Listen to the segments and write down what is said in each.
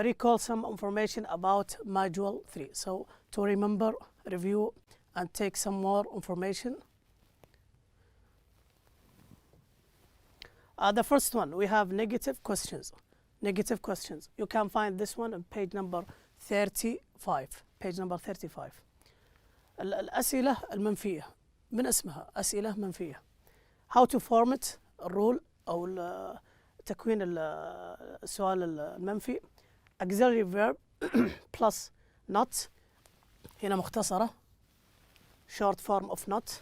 Recall some information about module 3. So to remember, review, and take some more information. The first one, we have negative questions. Negative questions. You can find this one on page number 35. Page number 35. الأسئلة المنفية. من اسمها أسئلة منفية. How to format الرول أو تكوين السؤال المنفي. Auxiliary verb plus not. هنا مختصرة. Short form of not.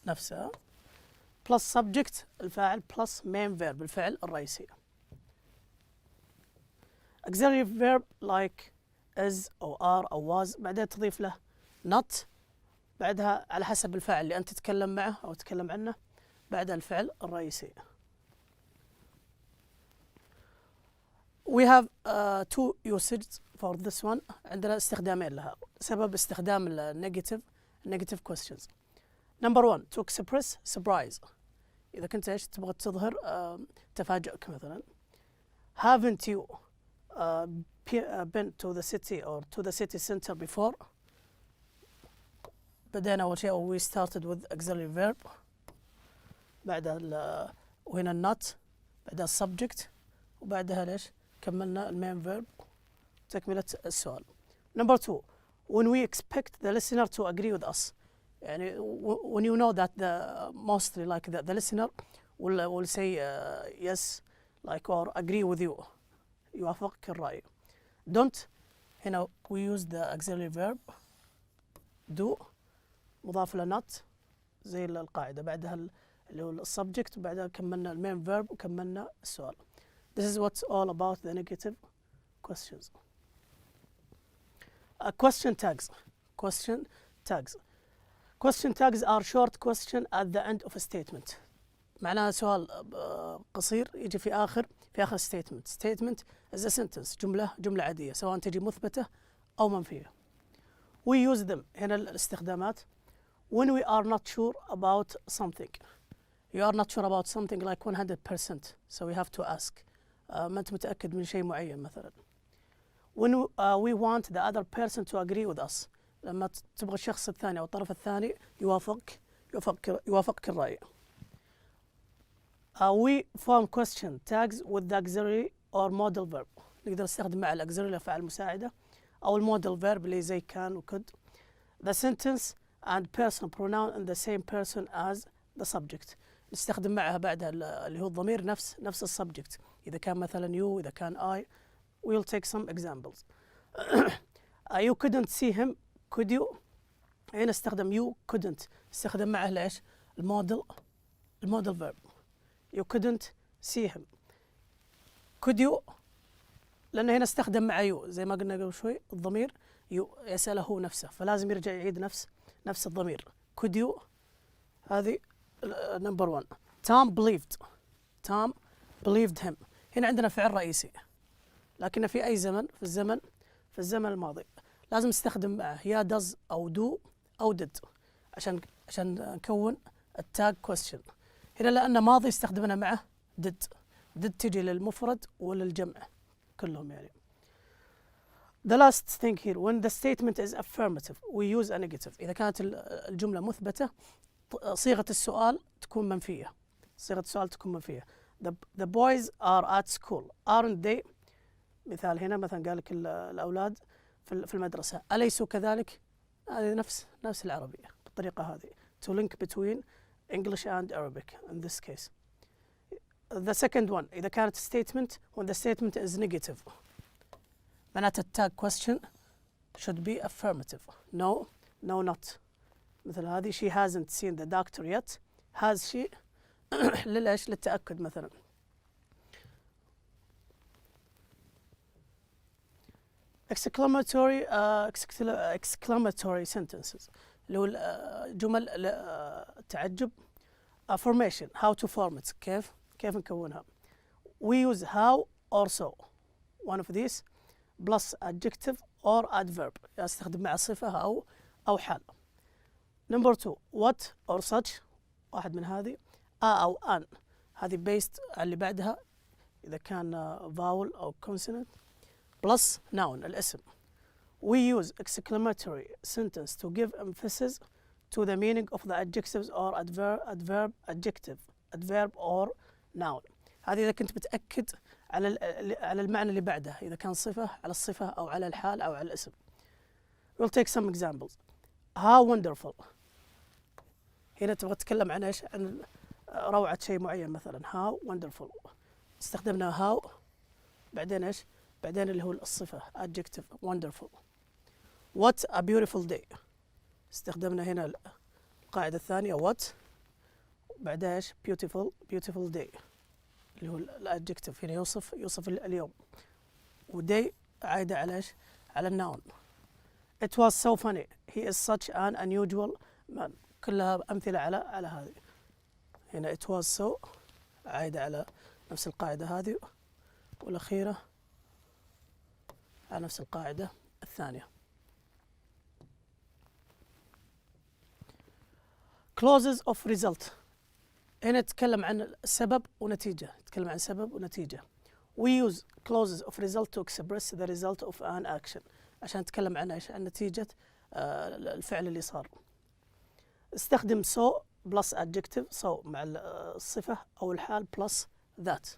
نفسها. plus subject الفاعل plus main verb الفعل الرئيسي. Auxiliary verb like is أو are أو was بعدين تضيف له not بعدها على حسب الفاعل اللي أنت تتكلم معه أو تتكلم عنه بعد الفعل الرئيسي. We have two usages for this one. عندنا استخدامين لها. سبب استخدام negative questions. Number one, to express surprise. إذا كنت إيش تبغى تظهر تفاجؤك مثلا. Haven't you been to the city or to the city center before? بدينا أول شيء we started with auxiliary verb. بعدها وهنا not. بعدها subject. وبعدها ليش؟ كملنا المين verb. تكملة السؤال. Number two, when we expect the listener to agree with us. يعني when you know that mostly like the listener will say yes like or agree with you. يوافقك الرأي. Don't. هنا we use the auxiliary verb do مضاف ل not زي القاعدة بعدها اللي هو subject وبعدها كملنا المين verb وكملنا السؤال. This is what's all about the negative questions. Question tags. Question tags. Question tags are short question at the end of a statement. معناها سؤال قصير يجي في آخر statement. Statement is a sentence. جملة عادية سواء تجي مثبتة أو منفية. We use them. هنا الاستخدامات. When we are not sure about something. You are not sure about something like 100%. So we have to ask. ما أنت متأكد من شيء معين مثلا. When we want the other person to agree with us. لما تبغى الشخص الثاني أو الطرف الثاني يوافقك الرأي. We form question tags with the auxiliary or modal verb. نقدر نستخدم مع الauxiliary الأفعال المساعدة أو المودال verb اللي زي كان وكد. The sentence and personal pronoun in the same person as the subject. نستخدم معها بعدها اللي هو الضمير نفس السبجكت. إذا كان مثلا you إذا كان I. We'll take some examples. You couldn't see him. Could you؟ هنا استخدم you couldn't. استخدم معه ليش؟ المودل verb. You couldn't see him. Could you؟ لأنه هنا استخدم مع you زي ما قلنا قبل شوي الضمير you يسأله هو نفسه فلازم يرجع يعيد نفس الضمير. Could you؟ هذه number one. Tom believed him. هنا عندنا فعل رئيسي لكن في أي زمن في الزمن الماضي لازم نستخدم معه يا does أو do أو did عشان نكون التاج question. هنا لأن ماضي استخدمنا معه did تجي للمفرد وللجمع كلهم يعني. The last thing here when the statement is affirmative we use a negative. إذا كانت الجملة مثبتة صيغة السؤال تكون منفية. The boys are at school aren't they. مثال هنا مثلا قال لك الأولاد في المدرسة أليسوا كذلك. هذه نفس العربية بالطريقة هذه. To link between English and Arabic in this case. The second one إذا كانت statement when the statement is negative معناته التاج question should be affirmative. No not. مثل هذه she hasn't seen the doctor yet. has she للتأكد مثلا. exclamatory sentences اللي هو جمل تعجب. formation how to form it كيف نكونها. we use how or so one of these plus adjective or adverb استخدم مع صفة أو حال. number two what or such واحد من هذه. أو an هذه based على اللي بعدها إذا كان vowel أو consonant plus noun الاسم. We use exclamatory sentence to give emphasis to the meaning of the adjectives or adverb or noun. هذه إذا كنت بتأكد على المعنى اللي بعده، إذا كان صفة على الصفة أو على الحال أو على الاسم. We'll take some examples. How wonderful. هنا تبغى تتكلم عن ايش؟ عن روعة شيء معين مثلا. How wonderful. استخدمنا how بعدين ايش؟ بعدين اللي هو الصفة adjective wonderful. What a beautiful day. استخدمنا هنا القاعدة الثانية what بعدها ايش؟ beautiful day اللي هو الادجكتيف هنا يوصف اليوم. وداي عايدة على ايش؟ على الناون. It was so funny. He is such an unusual man. كلها أمثلة على هذه. هنا it was so عايدة على نفس القاعدة هذه، والأخيرة على نفس القاعدة الثانية. Clauses of result. هنا نتكلم عن سبب ونتيجة. نتكلم عن سبب ونتيجة. We use clauses of result to express the result of an action. عشان نتكلم عن ايش؟ عن نتيجة الفعل اللي صار. استخدم so plus adjective so مع الصفة أو الحال plus that.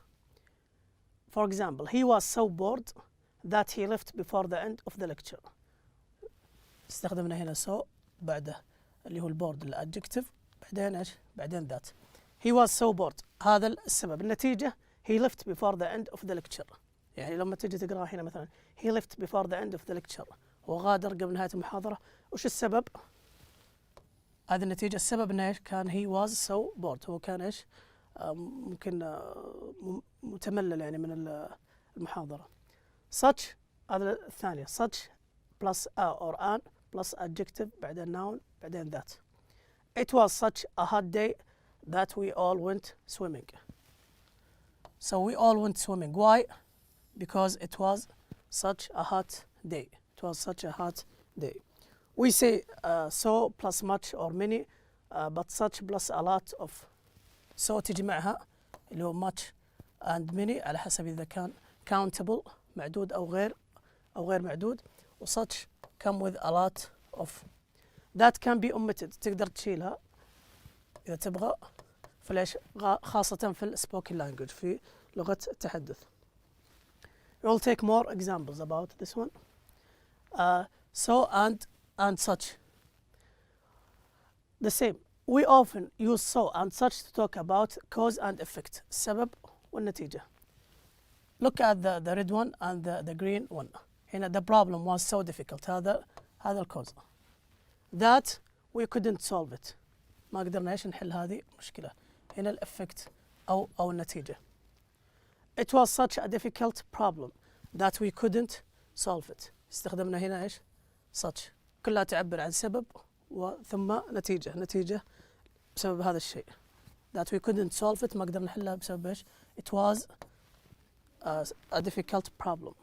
For example, he was so bored that he left before the end of the lecture. استخدمنا هنا so بعده اللي هو البورد الادجكتيف، بعدين ايش؟ بعدين that. He was so bored. هذا السبب. النتيجة he left before the end of the lecture. يعني لما تجي تقرأ هنا مثلا he left before the end of the lecture. هو غادر قبل نهاية المحاضرة. وش السبب؟ هذه النتيجة. السبب انه ايش؟ كان he was so bored. هو كان ايش؟ ممكن متملل يعني من المحاضرة. Such هذا الثانية. Such plus a or an plus adjective بعدين noun بعدين that. It was such a hot day that we all went swimming. So we all went swimming. Why? Because it was such a hot day. It was such a hot day. We say so plus much or many, but such plus a lot of. So تجي معها اللي هو much and many على حسب إذا كان countable معدود أو غير معدود. و such come with a lot of. That can be omitted. تقدر تشيلها إذا تبغى فليش خاصة في spoken language في لغة التحدث. We'll take more examples about this one. So and such. The same. We often use so and such to talk about cause and effect. السبب والنتيجة. Look at the red one and the green one. هنا the problem was so difficult. هذا الكوز. That we couldn't solve it. ما قدرنا ايش نحل هذه المشكلة. هنا الافكت أو النتيجة. It was such a difficult problem that we couldn't solve it. استخدمنا هنا ايش؟ such. كلها تعبر عن سبب وثم نتيجة بسبب هذا الشيء. That we couldn't solve it ما قدرنا نحلها بسبب ايش؟ It was a difficult problem.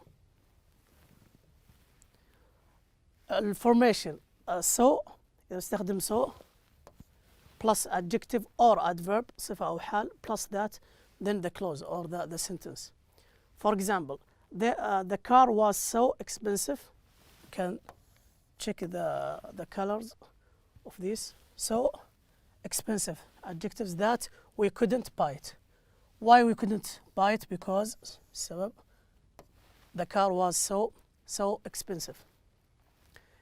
الفورميشن so إذا استخدم so plus adjective or adverb صفة أو حال plus that then the clause or the sentence. For example, the car was so expensive. Can check the colors of these. So expensive adjectives that we couldn't buy it. Why we couldn't buy it? Because سبب the car was so expensive.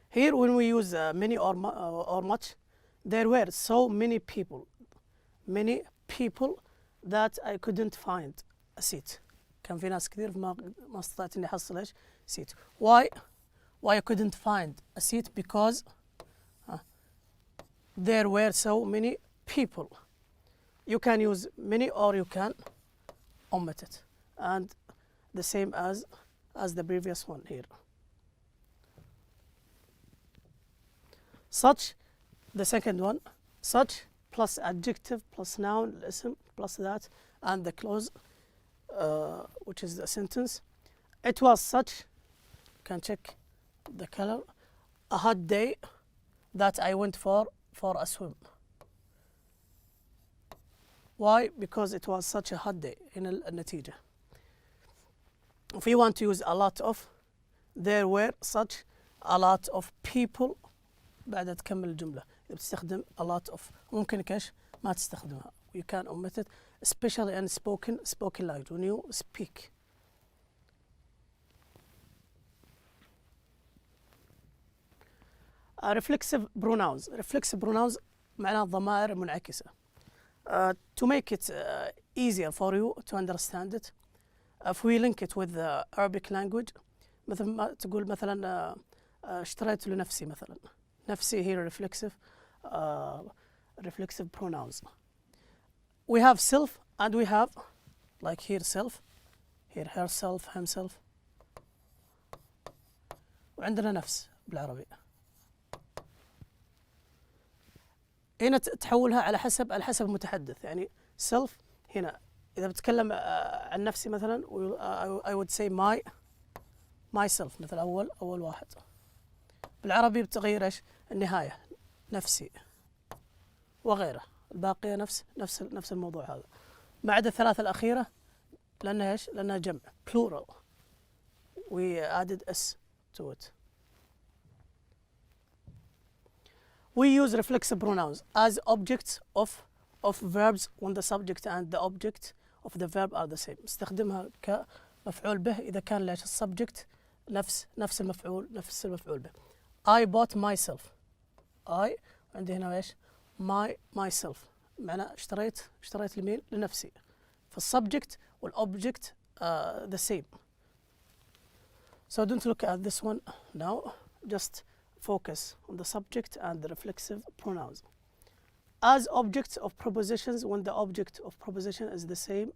Here when we use many or much, there were so many people that I couldn't find a seat. كان في ناس كثير ما استطعت إني أحصل إيش seat. Why I couldn't find a seat? Because there were so many people. You can use many or you can omit it, and the same as the previous one here. Such, the second one, such plus adjective plus noun الاسم plus that and the clause which is the sentence. It was such, you can check the color, a hot day that I went for a swim. Why? Because it was such a hot day. هنا النتيجة. If we want to use a lot of, there were such a lot of people بعد تكمل الجملة. إذا بتستخدم a lot of ممكن إيش ما تستخدمها. You can omit it, especially in spoken language when you speak. Reflexive pronouns معناها الضمائر منعكسة. To make it easier for you to understand it, if we link it with the Arabic language, مثل ما تقول مثلا اشتريت لنفسي مثلا. نفسي here reflexive pronouns. We have self and we have like here self, here herself, himself. وعندنا نفس بالعربي. هنا تحولها على حسب المتحدث. يعني self هنا إذا بتكلم عن نفسي مثلا I would say myself مثل أول واحد. بالعربي بتغير إيش النهاية نفسي وغيره. الباقية نفس الموضوع هذا ما عدا الثلاثة الأخيرة لأنها إيش لأنها جمع plural. We added s to it. We use reflexive pronouns as objects of verbs when the subject and the object of the verb are the same. استخدمها كمفعول به إذا كان ليش السبجكت نفس المفعول به. I bought myself. I عندي هنا إيش myself معناه اشتريت لمين لنفسي. فالسبجكت والobject the same. So don't look at this one now. Just focus on the subject and the reflexive pronouns. As objects of prepositions when the object of preposition is the same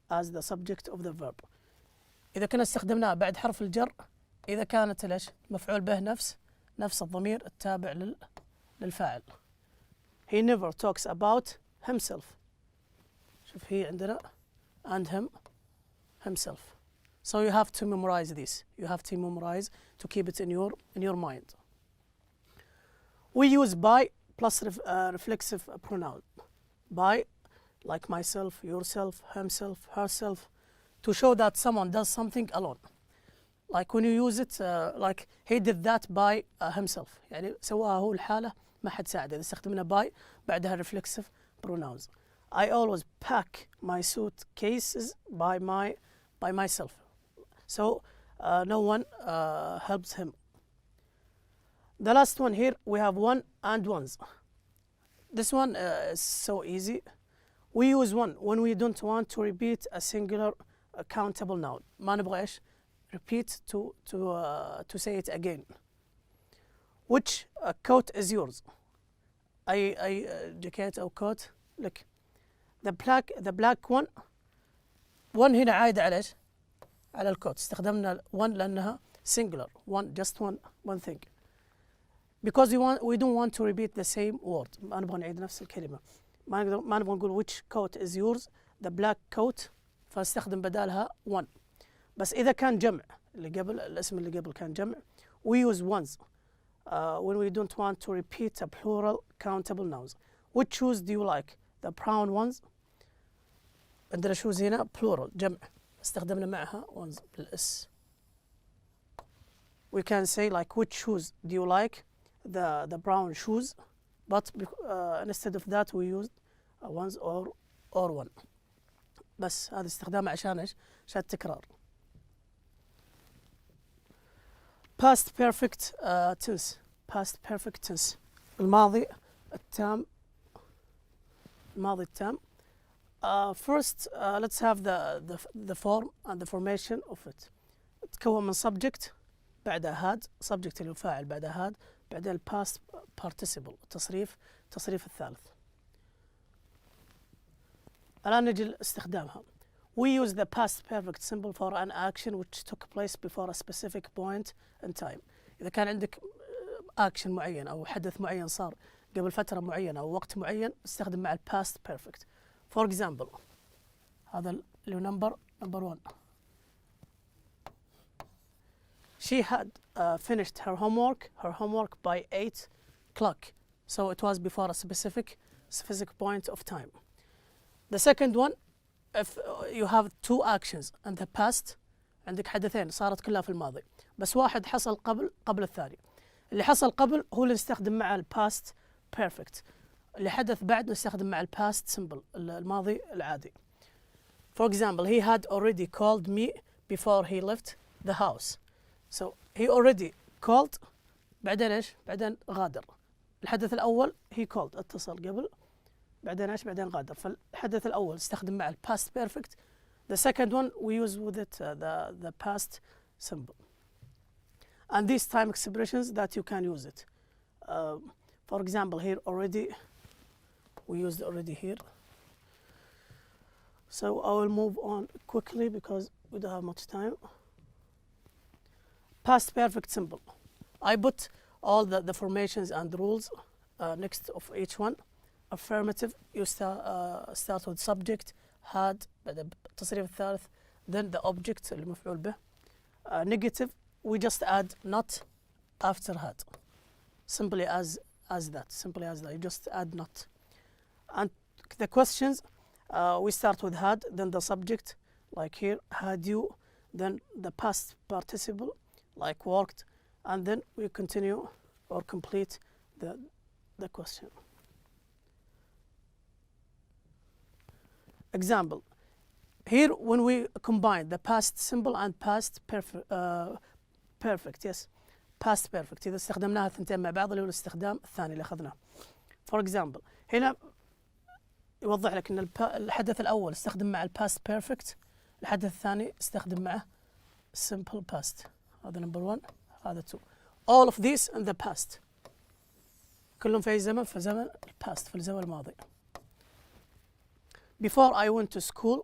as the subject of the verb. إذا كنا استخدمناه بعد حرف الجر إذا كانت ليش مفعول به نفس الضمير التابع للفاعل. He never talks about himself. شوف هي عندنا and himself. So you have to memorize this. You have to memorize to keep it in your mind. We use by plus reflexive pronoun. By, like myself, yourself, himself, herself, to show that someone does something alone. Like when you use it, like he did that by himself. يعني سواها هو الحالة ما حد ساعده. إذا استخدمنا by بعدها reflexive pronouns. I always pack my suitcases by myself. So no one helps him. The last one here we have one and ones. This one is so easy. We use one when we don't want to repeat a singular countable noun. ما نبغى إيش repeat to say it again. Which coat is yours? أي jacket أو coat لك. The black one هنا عايدة على إيش؟ على الكوت. استخدمنا one لأنها singular. just one thing. Because we don't want to repeat the same word. ما نبغى نعيد نفس الكلمة. ما نبغى نقول which coat is yours? The black coat. فاستخدم بدالها one. بس إذا كان جمع الاسم اللي قبل كان جمع we use ones when we don't want to repeat a plural countable nouns. Which shoes do you like? The brown ones. عندنا shoes هنا plural جمع استخدمنا معها ones بالاس. We can say like which shoes do you like? The brown shoes, but instead of that we used ones or one. بس هذا استخدامه عشان ايش؟ عشان التكرار. Past perfect tense الماضي التام. First let's have the form and the formation of it. تتكون من subject بعدها had subject اللي هو فاعل بعدها had بعدين past participle تصريف الثالث. الآن نجي لاستخدامها. We use the past perfect symbol for an action which took place before a specific point in time. إذا كان عندك action معين أو حدث معين صار قبل فترة معينة أو وقت معين استخدم مع past perfect. For example هذا اللي هو number 1. She had finished her homework by 8 o'clock. So it was before a specific point of time. The second one, if you have two actions in the past, عندك حدثين صارت كلها في الماضي، بس واحد حصل قبل الثاني. اللي حصل قبل هو اللي نستخدم مع الباست بيرفكت، اللي حدث بعد نستخدم مع الباست سمبل الماضي العادي. For example, he had already called me before he left the house. So he already called، بعدين ايش؟ بعدين غادر. الحدث الأول he called اتصل قبل، بعدين ايش؟ بعدين غادر. فالحدث الأول استخدم مع الباست بيرفكت. The second one we use with it the past simple. And these time expressions that you can use it. For example, here already, we used already here. So I will move on quickly because we don't have much time. Past perfect simple. I put all the formations and rules next of each one. Affirmative, you start with subject, had, التصريف الثالث, then the object المفعول به. Negative, we just add not after had. Simply as that, simply as that, you just add not. And the questions, we start with had, then the subject, like here, had you, then the past participle, like worked, and then we continue or complete the question. Example, here when we combine the past simple and past perfect, yes, past perfect، إذا استخدمناها الثنتين مع بعض اللي هو الاستخدام الثاني اللي أخذناه. For example، هنا يوضح لك أن الحدث الأول استخدم مع الباست بيرفكت، الحدث الثاني استخدم معه simple past. هذا number 1، هذا 2. All of these in the past. كلهم في أي زمن؟ في زمن الباست، في الزمن الماضي. Before I went to school,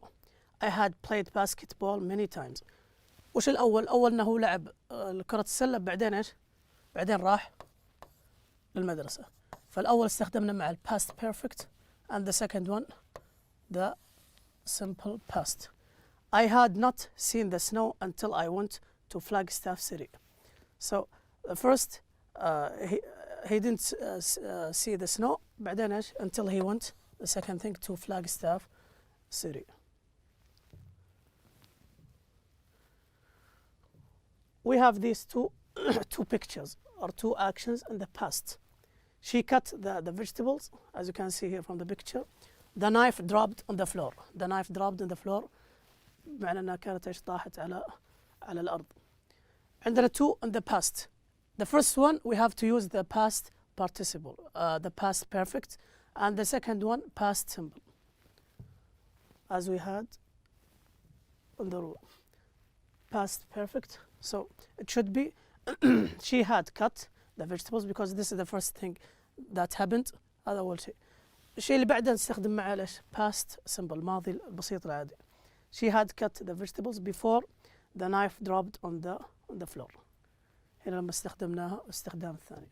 I had played basketball many times. وش الأول؟ أول أنه لعب كرة السلة، بعدين إيش؟ بعدين راح للمدرسة. فالأول استخدمنا مع الباست perfect and the second one the simple past. I had not seen the snow until I went to Flagstaff City. So the first he didn't see the snow، بعدين إيش؟ until he went the second thing to Flagstaff City. We have these two pictures or two actions in the past. She cut the vegetables, as you can see here from the picture. The knife dropped on the floor. The knife dropped on the floor معنى أنها كانت إيش؟ طاحت على الأرض. عندنا two in the past. The first one we have to use the past participle, the past perfect, and the second one past simple, as we had on the rule. Past perfect. So it should be she had cut the vegetables because this is the first thing that happened. هذا أول شيء. الشيء اللي بعده نستخدم معه ليش؟ past simple، الماضي البسيط العادي. She had cut the vegetables before the knife dropped on the floor. هنا لما استخدمناها استخدام الثاني.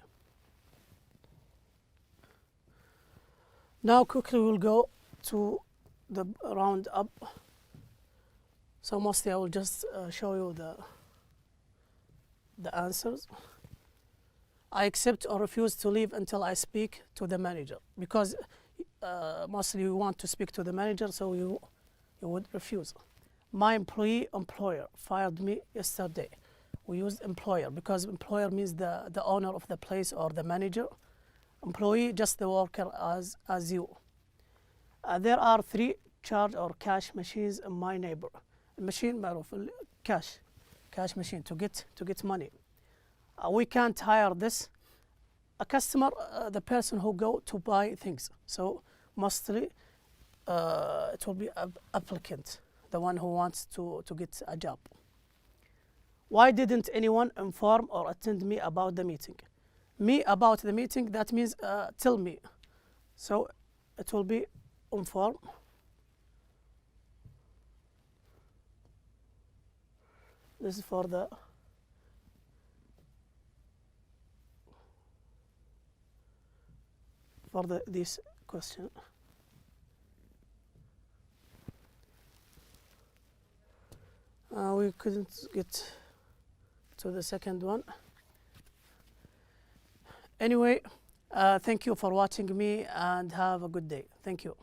Now quickly we'll go to the round up. So mostly I will just show you the answers. I accept or refuse to leave until I speak to the manager, because mostly you want to speak to the manager, so you would refuse. My employer fired me yesterday. We used employer because employer means the owner of the place or the manager. Employee, just the worker as you. There are 3 charge or cash machines in my neighbor. Machine معروف cash machine to get money. We can't hire this. A customer, the person who go to buy things. So mostly it will be applicant, the one who wants to get a job. Why didn't anyone inform or attend me about the meeting? Me about the meeting, that means tell me. So it will be inform. This is for this question. We couldn't get to the second one. Anyway, thank you for watching me and have a good day. Thank you.